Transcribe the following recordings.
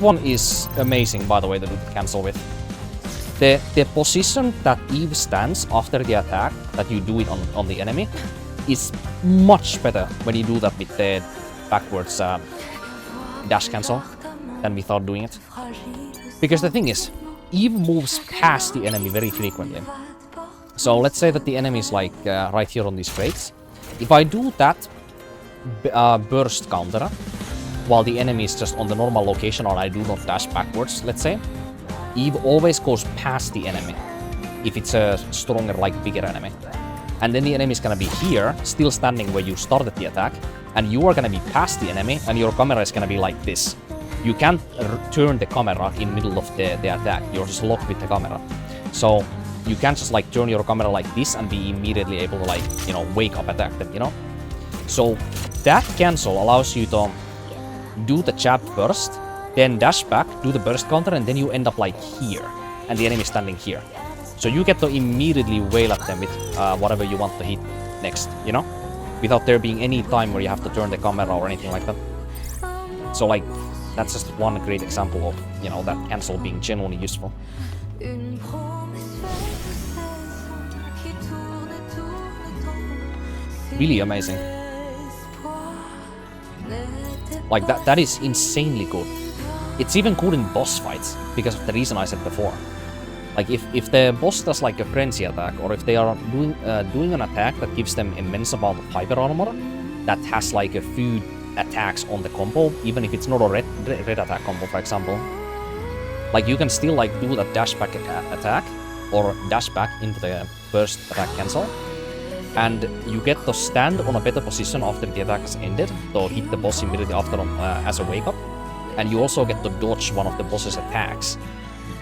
one is amazing, by the way, to do the cancel with. The position that Eve stands after the attack, that you do it on the enemy, is much better when you do that with the backwards dash cancel than without doing it. Because the thing is, Eve moves past the enemy very frequently. So let's say that the enemy is like right here on these crates. If I do that burst counter, while the enemy is just on the normal location or I do not dash backwards, let's say, Eve always goes past the enemy if it's a stronger, like bigger enemy. And then the enemy is gonna be here, still standing where you started the attack, and you are gonna be past the enemy, and your camera is gonna be like this. You can't turn the camera in middle of the attack, you're just locked with the camera. So you can't just like turn your camera like this and be immediately able to like, you know, wake up attack them, you know? So that cancel allows you to do the jab first, then dash back, do the burst counter, and then you end up like here, and the enemy standing here. So you get to immediately wail at them with whatever you want to hit next, you know? Without there being any time where you have to turn the camera or anything like that. So like, that's just one great example of, you know, that cancel being genuinely useful. Really amazing. Like that is insanely good. It's even good in boss fights, because of the reason I said before. Like if the boss does like a frenzy attack, or if they are doing an attack that gives them immense amount of hyper armor, that has like a few attacks on the combo, even if it's not a red attack combo, for example. Like you can still like do that dash back attack, or dash back into the burst attack cancel. And you get to stand on a better position after the attack has ended, to hit the boss immediately after as a wake up. And you also get to dodge one of the boss's attacks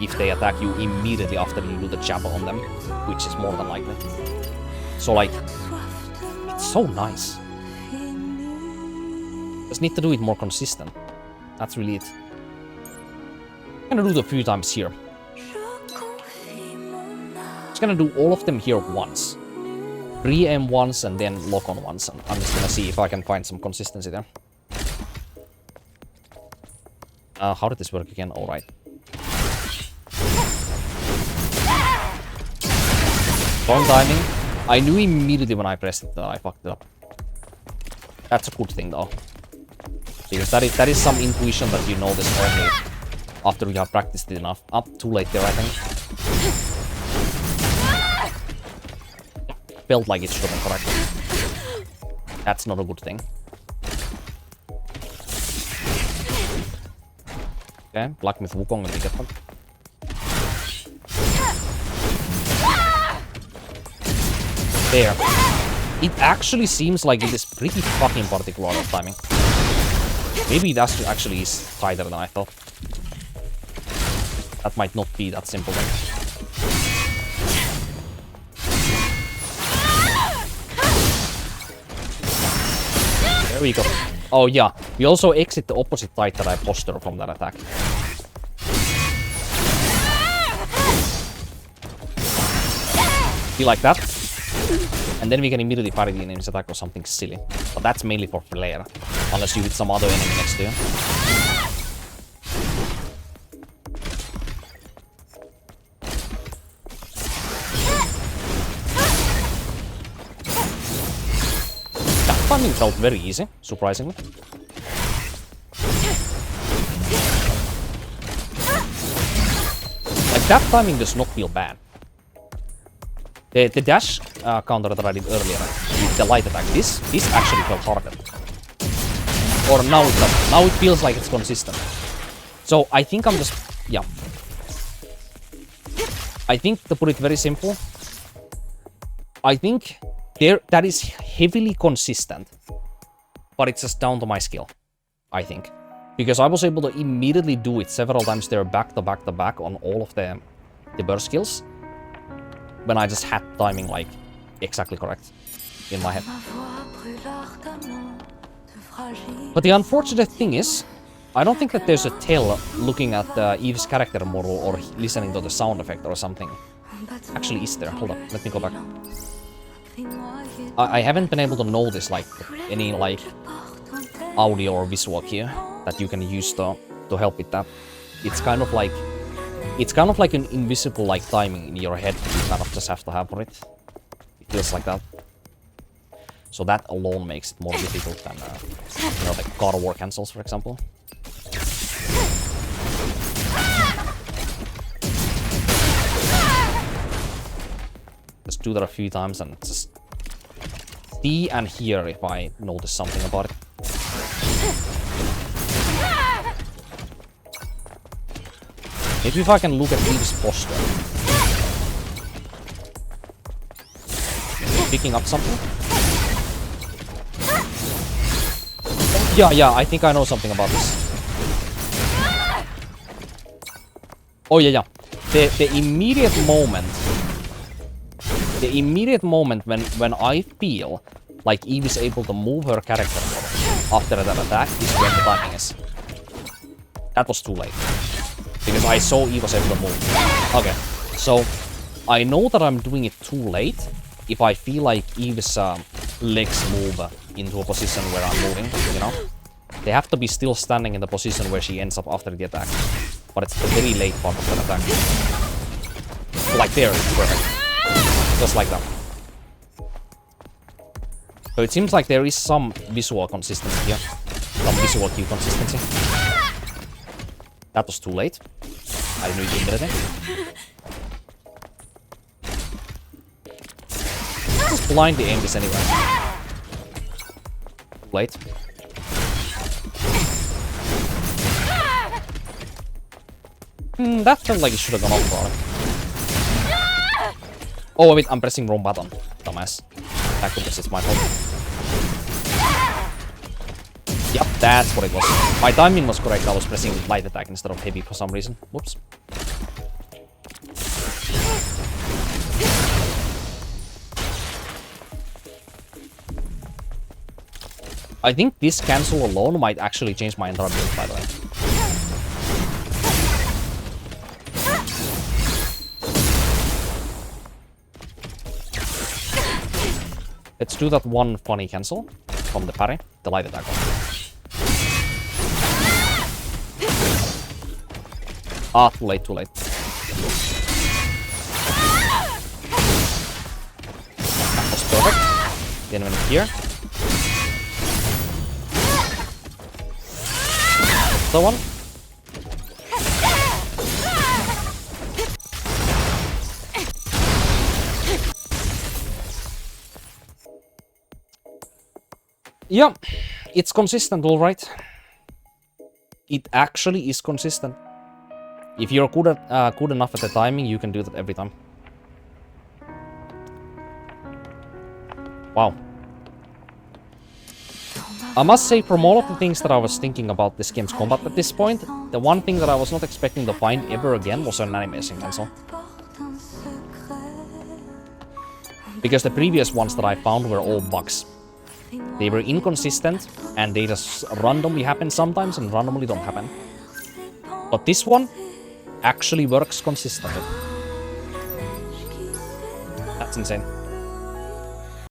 if they attack you immediately after you do the jab on them, which is more than likely. So like, it's so nice. Just need to do it more consistent. That's really it. I'm gonna do it a few times here. Just gonna do all of them here once. Pre-aim once and then lock on once. And I'm just gonna see if I can find some consistency there. How did this work again? Alright. Wrong timing. I knew immediately when I pressed it that I fucked it up. That's a good thing though. Because that is some intuition that you notice only after you have practiced it enough. Up too late there, I think. Felt like it should have been correct. That's not a good thing. Okay, Blacksmith Wukong and we get them. There. It actually seems like it is pretty fucking particular of timing. Maybe that actually is tighter than I thought. That might not be that simple then. There we go. Oh yeah, we also exit the opposite side that I posture from that attack. See, like that? And then we can immediately parry the enemy's attack or something silly. But that's mainly for flair, unless you hit some other enemy next to you. That timing felt very easy, surprisingly. Like, that timing does not feel bad. The dash counter that I did earlier, with the light attack, this actually felt harder. Or now it doesn't. Now it feels like it's consistent. So I think I'm just... yeah. I think, to put it very simple, I think that is heavily consistent. But it's just down to my skill, I think. Because I was able to immediately do it several times there back to back to back on all of the burst skills. When I just had timing like exactly correct in my head. But the unfortunate thing is, I don't think that there's a tell looking at Eve's character model or listening to the sound effect or something. Actually, is there? Hold up, let me go back. I haven't been able to notice like any like audio or visual here that you can use to help with that. It's kind of like an invisible like timing in your head. You kind of just have to have for it. It feels like that. So that alone makes it more difficult than you know, the God of War cancels, for example. Just do that a few times and just see and hear if I notice something about it. Maybe if I can look at Eve's posture. Picking up something? Yeah, I think I know something about this. Oh yeah. The immediate moment when I feel like Eve is able to move her character after that attack is when the timing is. That was too late. Because I saw Eve was able to move. Okay, so I know that I'm doing it too late if I feel like Eve's legs move into a position where I'm moving, you know? They have to be still standing in the position where she ends up after the attack. But it's the very late part of the attack. Like there, it's perfect. Just like that. So it seems like there is some visual consistency here. Some visual cue consistency. That was too late. I knew it immediately. Just blindly aim this anyway. Too late. That felt like it should have gone off for it. Oh wait, I'm pressing wrong button. Dumbass. Back to this, it's my fault. Yep, that's what it was. My timing was correct, I was pressing light attack instead of heavy for some reason. Whoops. I think this cancel alone might actually change my entire build, by the way. Let's do that one funny cancel from the parry, the light attack one. Ah, too late, too late. That was perfect. Then went here. The one. Yeah, it's consistent, alright. It actually is consistent. If you're good enough at the timing, you can do that every time. Wow. I must say, from all of the things that I was thinking about this game's combat at this point, the one thing that I was not expecting to find ever again was an animation cancel. Because the previous ones that I found were all bugs. They were inconsistent, and they just randomly happen sometimes and randomly don't happen. But this one actually works consistently. That's insane.